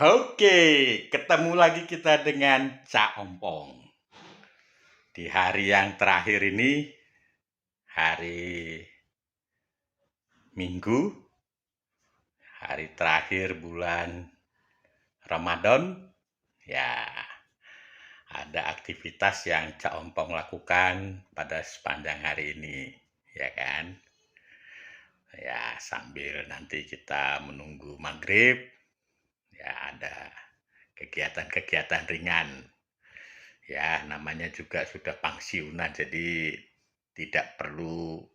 Oke, ketemu lagi kita dengan Cak Ompong. Di hari yang terakhir ini, hari Minggu, hari terakhir bulan Ramadan, ya ada aktivitas yang Cak Ompong lakukan pada sepanjang hari ini, ya kan? Ya, sambil nanti kita menunggu maghrib, ya ada kegiatan-kegiatan ringan. Ya, namanya juga sudah pensiunan, jadi tidak perlu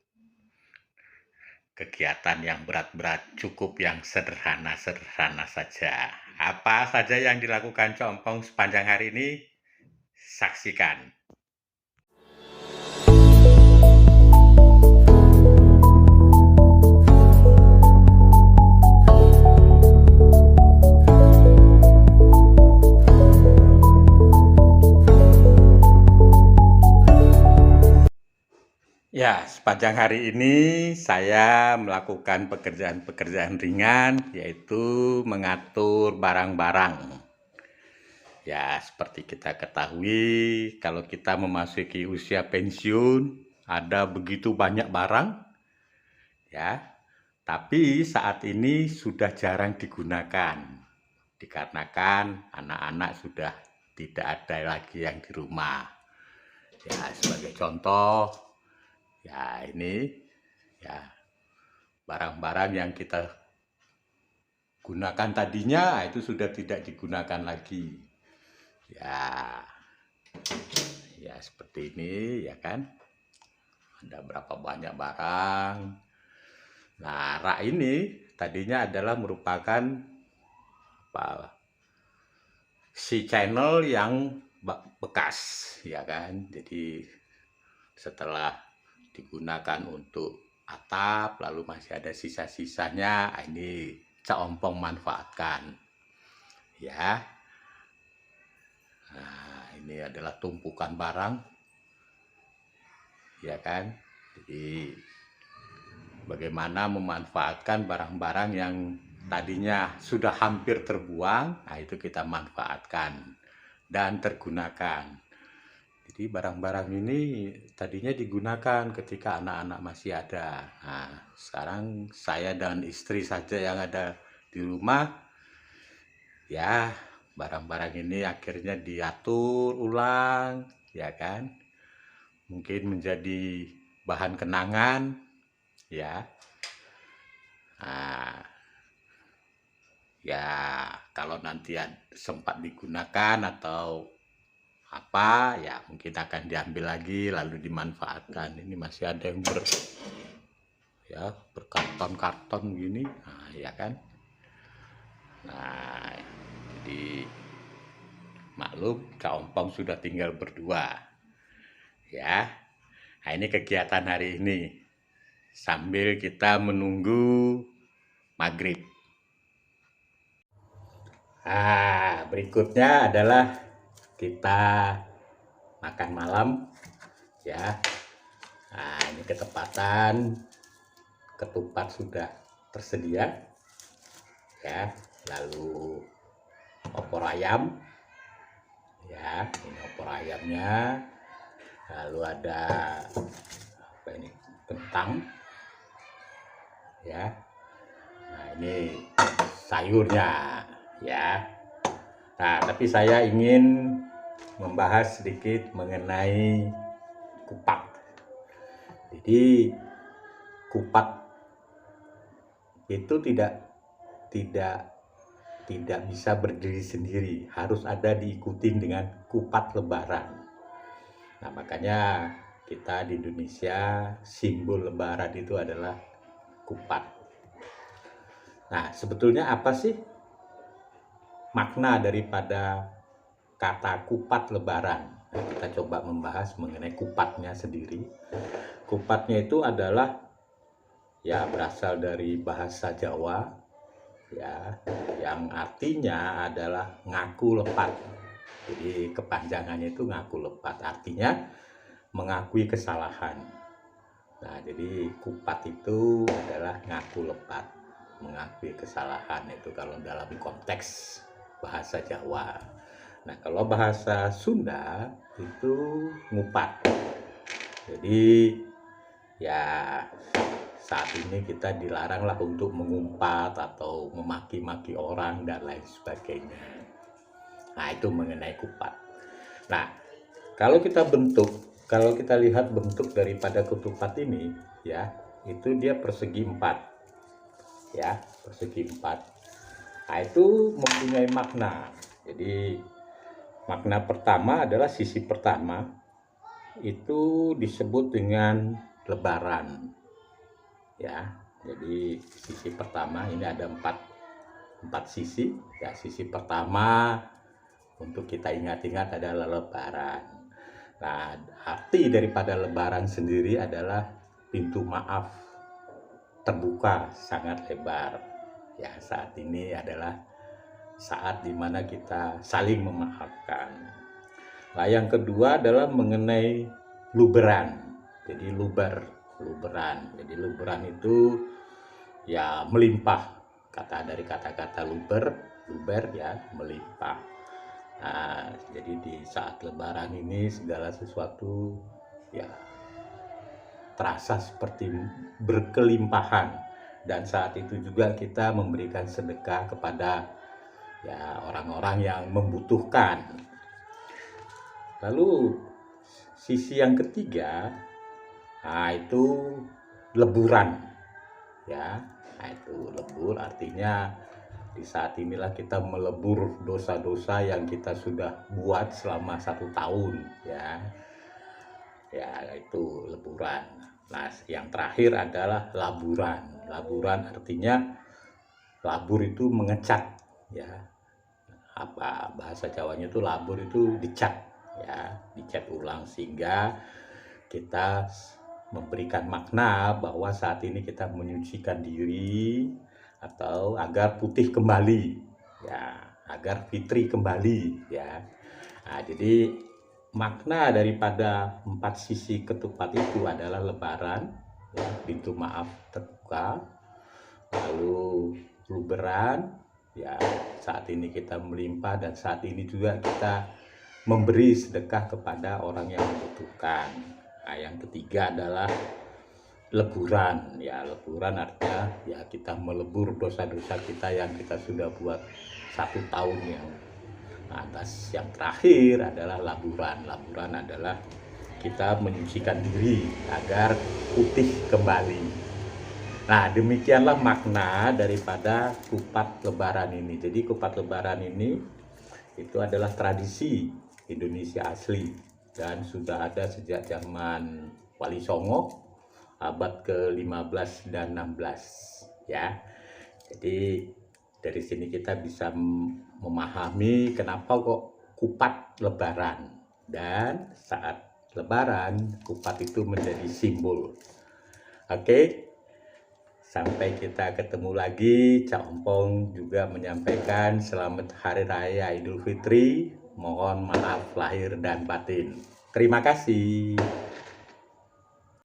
kegiatan yang berat-berat, cukup yang sederhana-sederhana saja. Apa saja yang dilakukan Compong sepanjang hari ini? Saksikan. Ya, sepanjang hari ini saya melakukan pekerjaan-pekerjaan ringan, yaitu mengatur barang-barang. Ya, seperti kita ketahui, kalau kita memasuki usia pensiun, ada begitu banyak barang, ya. Tapi saat ini sudah jarang digunakan, dikarenakan anak-anak sudah tidak ada lagi yang di rumah. Ya, sebagai contoh, ya ini, ya barang-barang yang kita gunakan tadinya itu sudah tidak digunakan lagi. Ya seperti ini, ya kan. Ada berapa banyak barang. Nah, rak ini tadinya adalah merupakan si channel yang bekas, ya kan. Jadi setelah digunakan untuk atap, lalu masih ada sisa-sisanya, ini Cak Ompong manfaatkan, ya. Nah, ini adalah tumpukan barang, ya kan. Jadi bagaimana memanfaatkan barang-barang yang tadinya sudah hampir terbuang, nah itu kita manfaatkan dan tergunakan. Jadi barang-barang ini tadinya digunakan ketika anak-anak masih ada. Nah, sekarang saya dan istri saja yang ada di rumah, ya barang-barang ini akhirnya diatur ulang, ya kan. Mungkin menjadi bahan kenangan, ya. Nah, ya kalau nanti sempat digunakan atau apa, ya mungkin akan diambil lagi lalu dimanfaatkan. Ini masih ada yang berkarton-karton gini, nah, ya kan. Nah, jadi maklum Cak Ompong sudah tinggal berdua, ya. Nah, ini kegiatan hari ini sambil kita menunggu maghrib. Nah, berikutnya adalah kita makan malam, ya. Nah, ini ketepatan ketupat sudah tersedia, ya. Lalu opor ayam, ya. Ini opor ayamnya. Lalu ada apa ini? Kentang, ya. Nah, ini sayurnya, ya. Nah, tapi saya ingin membahas sedikit mengenai kupat. Jadi kupat itu tidak bisa berdiri sendiri, harus ada diikuti dengan kupat lebaran. Nah, makanya kita di Indonesia simbol lebaran itu adalah kupat. Nah, sebetulnya apa sih makna daripada kata kupat lebaran? Nah, kita coba membahas mengenai kupatnya sendiri. Kupatnya itu adalah ya berasal dari bahasa Jawa, ya, yang artinya adalah ngaku lepat. Jadi kepanjangannya itu ngaku lepat, artinya mengakui kesalahan. Nah, jadi kupat itu adalah ngaku lepat, mengakui kesalahan, itu kalau dalam konteks bahasa Jawa. Nah, kalau bahasa Sunda itu ngupat. Jadi ya saat ini kita dilaranglah untuk mengumpat atau memaki-maki orang dan lain sebagainya. Nah, itu mengenai kupat. Nah, kalau kita lihat bentuk daripada ketupat ini, ya, itu dia persegi 4, ya, persegi 4. Nah, itu mempunyai makna. Jadi, makna pertama adalah sisi pertama, itu disebut dengan lebaran, ya. Jadi, sisi pertama ini ada empat sisi, ya. Sisi pertama untuk kita ingat-ingat adalah lebaran. Nah, arti daripada lebaran sendiri adalah pintu maaf terbuka sangat lebar. Ya, saat ini adalah saat dimana kita saling memaafkan. Nah, yang kedua adalah mengenai luberan. Jadi luberan. Jadi luberan itu ya melimpah. Dari kata-kata luber ya, melimpah. Nah, jadi di saat lebaran ini segala sesuatu ya terasa seperti berkelimpahan, dan saat itu juga kita memberikan sedekah kepada ya orang-orang yang membutuhkan. Lalu sisi yang ketiga, nah itu leburan, ya. Nah, itu lebur artinya di saat inilah kita melebur dosa-dosa yang kita sudah buat selama 1 tahun, ya. Ya, itu leburan. Nah, yang terakhir adalah laburan. Laburan artinya labur itu mengecat, ya. Apa bahasa Jawanya itu labur itu dicat, ya, dicat ulang sehingga kita memberikan makna bahwa saat ini kita menyucikan diri atau agar putih kembali, ya, agar fitri kembali, ya. Nah, jadi makna daripada 4 sisi ketupat itu adalah lebaran, ya, pintu maaf terbuka, lalu luberan, ya, saat ini kita melimpah, dan saat ini juga kita memberi sedekah kepada orang yang membutuhkan. Nah, yang ketiga adalah leburan, ya. Leburan artinya ya kita melebur dosa-dosa kita yang kita sudah buat 1 tahun yang atas. Yang terakhir adalah laburan. Laburan adalah kita menyucikan diri agar putih kembali. Nah, demikianlah makna daripada kupat lebaran ini. Jadi kupat lebaran ini itu adalah tradisi Indonesia asli dan sudah ada sejak zaman Wali Songo abad ke-15 dan 16, ya. Jadi dari sini kita bisa memahami kenapa kok kupat lebaran, dan saat lebaran kupat itu menjadi simbol. Oke, sampai kita ketemu lagi. Cak Ompong juga menyampaikan selamat Hari Raya Idul Fitri. Mohon maaf lahir dan batin. Terima kasih.